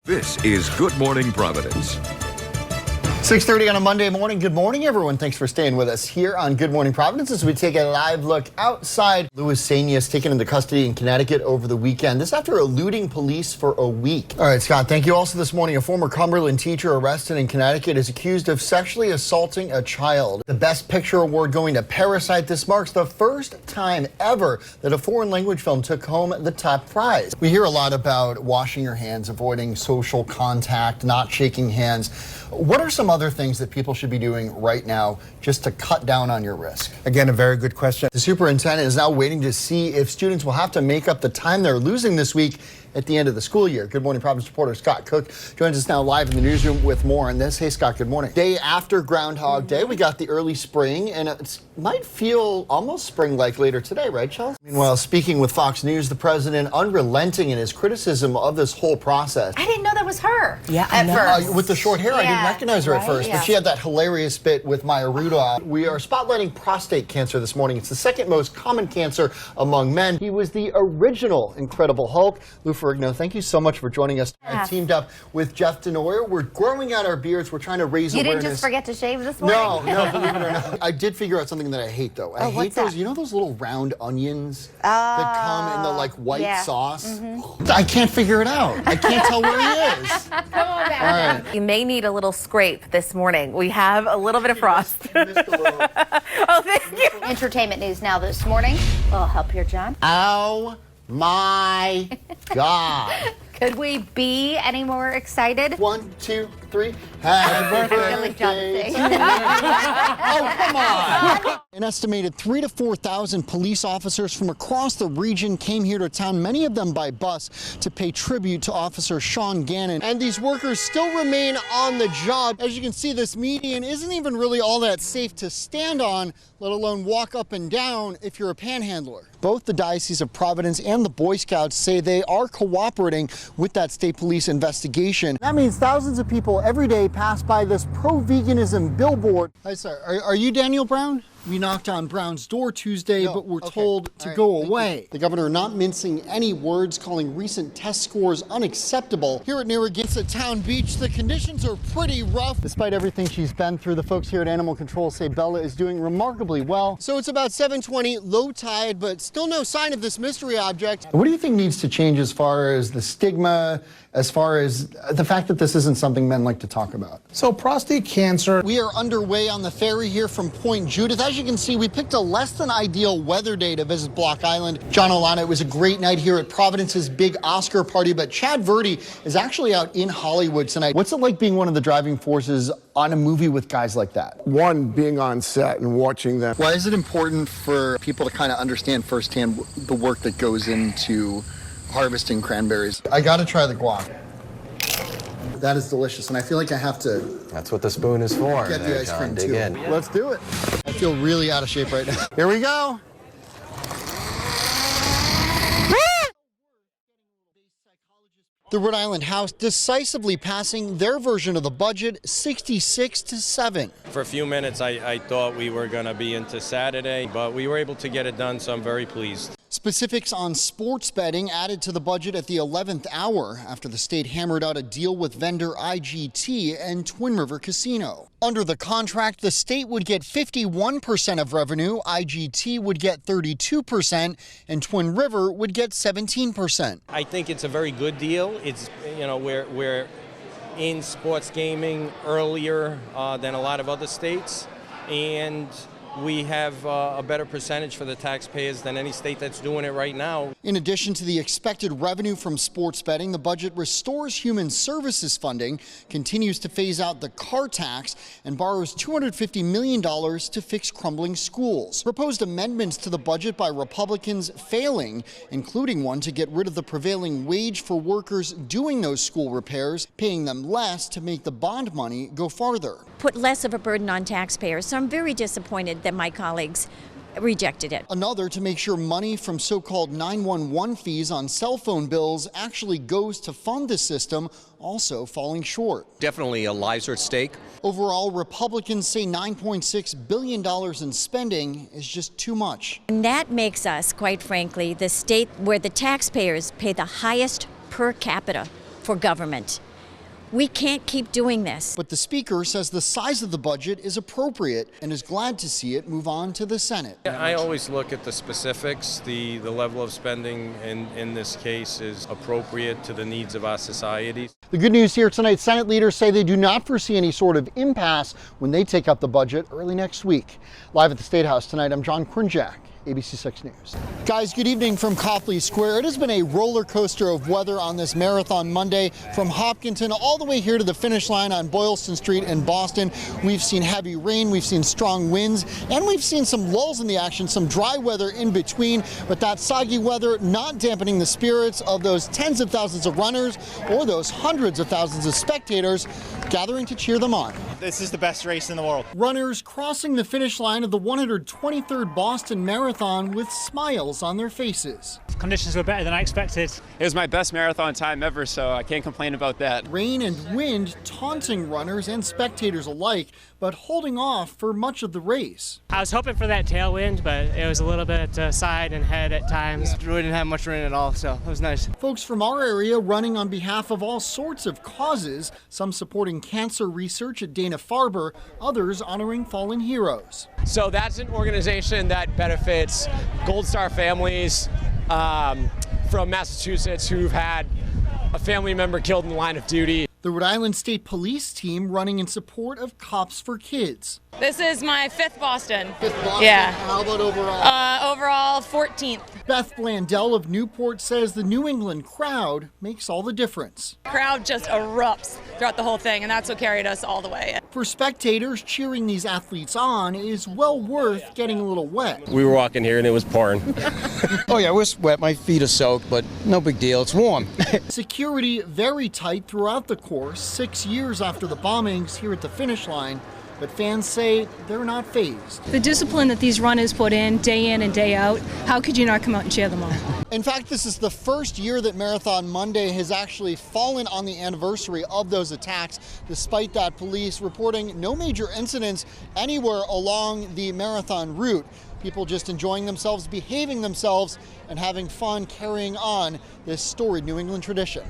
This is Good Morning Providence. 6:30 on a Monday morning. Good morning, everyone. Thanks for staying with us here on Good Morning Providence as we take a live look outside. Louis Sanias taken into custody in Connecticut over the weekend. This after eluding police for a week. All right, Scott, thank you. Also this morning, a former Cumberland teacher arrested in Connecticut is accused of sexually assaulting a child. The Best Picture award going to Parasite. This marks the first time ever that a foreign language film took home the top prize. We hear a lot about washing your hands, avoiding social contact, not shaking hands. What are some other things that people should be doing right now just to cut down on your risk? Again, a very good question. The superintendent is now waiting to see if students will have to make up the time they're losing this week at the end of the school year. Good Morning Providence reporter Scott Cook joins us now live in the newsroom with more on this. Hey, Scott, good morning. Day after Groundhog Day, we got the early spring, and it might feel almost spring-like later today, right, Chelsea? Meanwhile, speaking with Fox News, the president unrelenting in his criticism of this whole process. I didn't know that was her. Yeah, at first. With the short hair, I didn't recognize her at first, but she had that hilarious bit with Maya Rudolph. We are spotlighting prostate cancer this morning. It's the second most common cancer among men. He was the original Incredible Hulk. Lou Ferrigno, thank you so much for joining us. I've teamed up with Jeff Denoyer. We're growing out our beards. We're trying to raise awareness. You didn't just forget to shave this morning? No, believe it or not. I did figure out something that I hate, though. I hate those, you know those little round onions that come in the like white sauce? I can't figure it out. I can't tell where he is. Come on back. All right. You may need a little scrape this morning. We have a little bit of frost. Oh, thank you. Entertainment news now this morning. A little help here, John. Oh my God. Could we be any more excited? 1, 2, 3. Happy birthday. Oh, come on. An estimated 3,000 to 4,000 police officers from across the region came here to town, many of them by bus, to pay tribute to Officer Sean Gannon. And these workers still remain on the job. As you can see, this median isn't even really all that safe to stand on, let alone walk up and down if you're a panhandler. Both the Diocese of Providence and the Boy Scouts say they are cooperating with that state police investigation. That means thousands of people every day pass by this pro-veganism billboard. Hi, sir. Are you Daniel Brown? We knocked on Brown's door Tuesday, but were told to go away. The governor not mincing any words, calling recent test scores unacceptable. Here at Narragansett Town Beach, the conditions are pretty rough. Despite everything she's been through, the folks here at Animal Control say Bella is doing remarkably well. So it's about 7:20, low tide, but still no sign of this mystery object. What do you think needs to change as far as the stigma, as far as the fact that this isn't something men like to talk about? So prostate cancer. We are underway on the ferry here from Point Judith. As you can see, we picked a less than ideal weather day to visit Block Island. John Olana, it was a great night here at Providence's big Oscar party, but Chad Verdi is actually out in Hollywood tonight. What's it like being one of the driving forces on a movie with guys like that? One, being on set and watching them. Why is it important for people to kind of understand firsthand the work that goes into harvesting cranberries? I gotta try the guac. That is delicious, and I feel like I have to... That's what the spoon is for. Get the ice cream, dig too. in. Let's do it. I feel really out of shape right now. Here we go. The Rhode Island House decisively passing their version of the budget, 66-7. For a few minutes, I thought we were going to be into Saturday, but we were able to get it done, so I'm very pleased. Specifics on sports betting added to the budget at the 11th hour after the state hammered out a deal with vendor IGT and Twin River Casino. Under the contract, the state would get 51% of revenue, IGT would get 32%, and Twin River would get 17%. I think it's a very good deal. It's, you know, we're in sports gaming earlier than a lot of other states, and we have a better percentage for the taxpayers than any state that's doing it right now. In addition to the expected revenue from sports betting, the budget restores human services funding, continues to phase out the car tax, and borrows $250 million to fix crumbling schools. Proposed amendments to the budget by Republicans failing, including one to get rid of the prevailing wage for workers doing those school repairs, paying them less to make the bond money go farther. Put less of a burden on taxpayers, so I'm very disappointed that my colleagues rejected it. Another to make sure money from so-called 911 fees on cell phone bills actually goes to fund the system, also falling short. Definitely lives are at stake. Overall, Republicans say $9.6 billion in spending is just too much. And that makes us, quite frankly, the state where the taxpayers pay the highest per capita for government. We can't keep doing this. But the Speaker says the size of the budget is appropriate and is glad to see it move on to the Senate. I always look at the specifics. The level of spending in this case is appropriate to the needs of our society. The good news here tonight, Senate leaders say they do not foresee any sort of impasse when they take up the budget early next week. Live at the State House tonight, I'm John Krinjak, ABC 6 News. Guys, good evening from Copley Square. It has been a roller coaster of weather on this Marathon Monday, from Hopkinton all the way here to the finish line on Boylston Street in Boston. We've seen heavy rain, we've seen strong winds, and we've seen some lulls in the action, some dry weather in between, but that soggy weather not dampening the spirits of those tens of thousands of runners or those hundreds of thousands of spectators gathering to cheer them on. This is the best race in the world. Runners crossing the finish line of the 123rd Boston Marathon with smiles on their faces. Conditions were better than I expected. It was my best marathon time ever, so I can't complain about that. Rain and wind taunting runners and spectators alike, but holding off for much of the race. I was hoping for that tailwind, but it was a little bit side and head at times. We didn't have much rain at all, so it was nice. Folks from our area running on behalf of all sorts of causes, some supporting cancer research at Dana-Farber, others honoring fallen heroes. So that's an organization that benefits Gold Star families from Massachusetts who've had a family member killed in the line of duty. The Rhode Island State Police team running in support of Cops for Kids. This is my 5th Boston. 5th Boston? Yeah. How about overall? Overall, 14th. Beth Blandell of Newport says the New England crowd makes all the difference. Crowd just erupts throughout the whole thing, and that's what carried us all the way. For spectators, cheering these athletes on is well worth getting a little wet. We were walking here and it was pouring. Oh yeah, it was wet. My feet are soaked, but no big deal. It's warm. Security very tight throughout the course, 6 years after the bombings here at the finish line. But fans say they're not fazed. The discipline that these runners put in and day out, how could you not come out and cheer them on? In fact, this is the first year that Marathon Monday has actually fallen on the anniversary of those attacks. Despite that, police reporting no major incidents anywhere along the marathon route. People just enjoying themselves, behaving themselves, and having fun carrying on this storied New England tradition.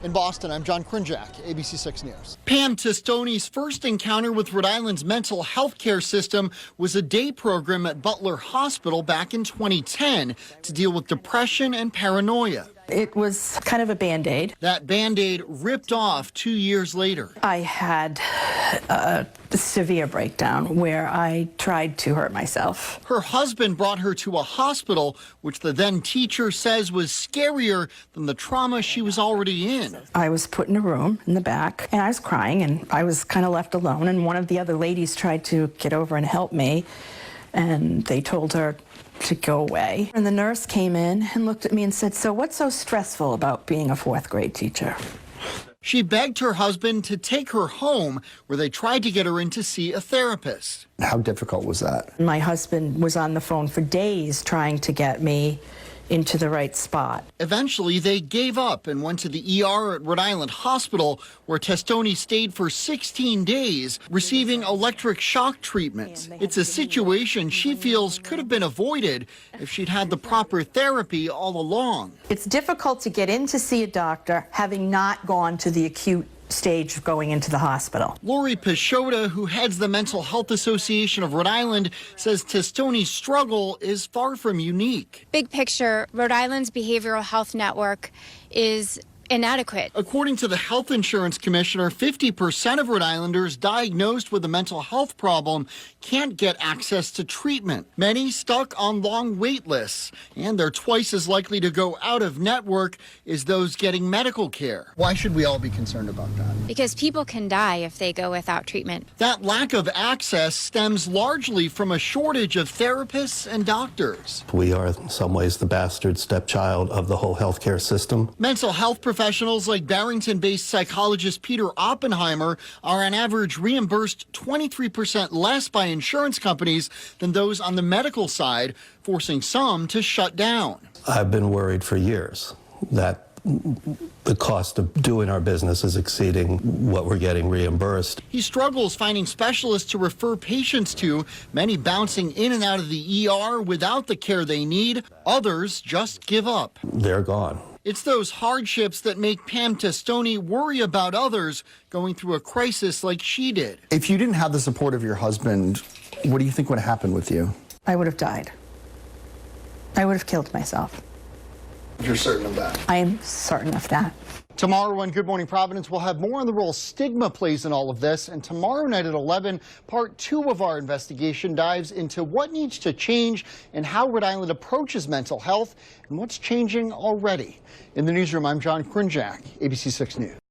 In Boston, I'm John Krinjak, ABC 6 News. Pam Testoni's first encounter with Rhode Island's mental health care system was a day program at Butler Hospital back in 2010 to deal with depression and paranoia. It was kind of a Band-Aid. That Band-Aid ripped off 2 years later. I had a severe breakdown where I tried to hurt myself. Her husband brought her to a hospital, which the then teacher says was scarier than the trauma she was already in. I was put in a room in the back, and I was crying, and I was kind of left alone, and one of the other ladies tried to get over and help me, and they told her to go away. And the nurse came in and looked at me and said, "So what's so stressful about being a 4th grade teacher?" She begged her husband to take her home, where they tried to get her in to see a therapist. How difficult was that? My husband was on the phone for days trying to get me into the right spot. Eventually, they gave up and went to the ER at Rhode Island Hospital, where Testoni stayed for 16 days, receiving electric shock treatments. It's a situation she feels could have been avoided if she'd had the proper therapy all along. It's difficult to get in to see a doctor having not gone to the acute stage of going into the hospital. Lori Pashota, who heads the Mental Health Association of Rhode Island, says Testoni's struggle is far from unique. Big picture, Rhode Island's behavioral health network is inadequate. According to the health insurance commissioner, 50% of Rhode Islanders diagnosed with a mental health problem can't get access to treatment. Many stuck on long wait lists, and they're twice as likely to go out of network as those getting medical care. Why should we all be concerned about that? Because people can die if they go without treatment. That lack of access stems largely from a shortage of therapists and doctors. We are, in some ways, the bastard stepchild of the whole healthcare system. Mental health professionals like Barrington-based psychologist Peter Oppenheimer are on average reimbursed 23% less by insurance companies than those on the medical side, forcing some to shut down. I've been worried for years that the cost of doing our business is exceeding what we're getting reimbursed. He struggles finding specialists to refer patients to, many bouncing in and out of the ER without the care they need. Others just give up. They're gone. It's those hardships that make Pam Testoni worry about others going through a crisis like she did. If you didn't have the support of your husband, what do you think would happen with you? I would have died. I would have killed myself. You're certain of that? I am certain of that. Tomorrow on Good Morning Providence, we'll have more on the role stigma plays in all of this. And tomorrow night at 11, part 2 of our investigation dives into what needs to change and how Rhode Island approaches mental health and what's changing already. In the newsroom, I'm John Krinjak, ABC 6 News.